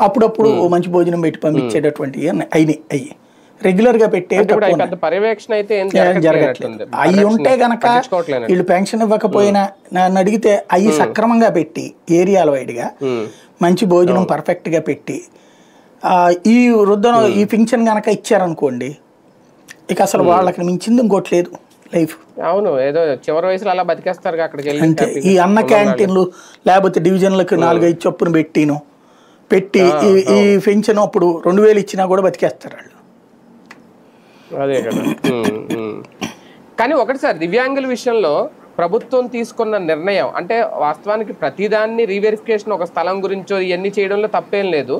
అప్పుడప్పుడు మంచి భోజనం పెట్టి పంపించేటటువంటివి అయ్యి రెగ్యులర్ గా పెట్టే పర్యవేక్షణ అయితే జరగట్లేదు. అవి ఉంటే గనక వీళ్ళు పెన్షన్ ఇవ్వకపోయినా నన్ను అడిగితే అవి సక్రమంగా పెట్టి ఏరియాల వైడ్గా మంచి భోజనం పర్ఫెక్ట్ గా పెట్టి ఈ వృద్ధను ఈ పింఛన్ గనక ఇచ్చారనుకోండి ఇక అసలు వాళ్ళకి మించింది ఇంకోటి లేదు లైఫ్. అవును, ఏదో చివరి వయసులో అలా బతికేస్తారు అక్కడికి. అంటే ఈ అన్న క్యాంటీన్లు లేకపోతే డివిజన్లకు 4-5 చొప్పున పెట్టి ఈ పెన్షన్ అప్పుడు 2000 ఇచ్చినా కూడా బతికేస్తారు వాళ్ళు. అదే కదా. కానీ ఒకటి సార్, దివ్యాంగుల విషయంలో ప్రభుత్వం తీసుకున్న నిర్ణయం అంటే వాస్తవానికి ప్రతిదాన్ని రీవెరిఫికేషన్, ఒక స్థలం గురించో ఇవన్నీ చేయడంలో తప్పేం లేదు.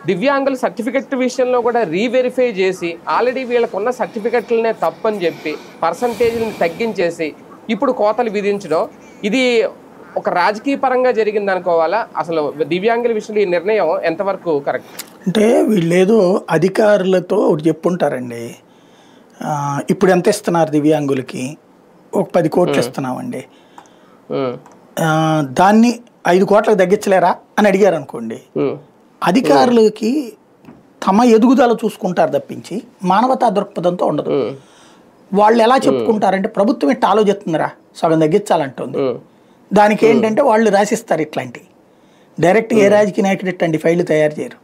దివ్యాంగుల సర్టిఫికెట్ విషయంలో కూడా రీవెరిఫై చేసి ఆల్రెడీ వీళ్ళకున్న సర్టిఫికెట్లనే తప్పని చెప్పి పర్సంటేజ్ని తగ్గించేసి ఇప్పుడు కోతలు విధించడం, ఇది ఒక రాజకీయ పరంగా జరిగింది అనుకోవాలా? అసలు దివ్యాంగుల విషయంలో ఈ నిర్ణయం ఎంతవరకు కరెక్ట్? అంటే వీళ్ళేదో అధికారులతో ఒకటి చెప్పుంటారండి, ఇప్పుడు ఎంత ఇస్తున్నారు దివ్యాంగులకి, ఒక 10 కోట్లు ఇస్తున్నామండి, దాన్ని 5 కోట్లకు తగ్గించలేరా అని అడిగారు అనుకోండి, అధికారులకి తమ ఎదుగుదల చూసుకుంటారు తప్పించి మానవతా దృక్పథంతో ఉండదు. వాళ్ళు ఎలా చెప్పుకుంటారంటే ప్రభుత్వం ఇట్లా ఆలోచిస్తుందిరా సగం తగ్గించాలంటుంది, దానికి ఏంటంటే వాళ్ళు రాసిస్తారు ఇట్లాంటి డైరెక్ట్ ఏ రాజకీయ నాయకుడు ఇట్లాంటి ఫైళ్ళు తయారు చేయరు.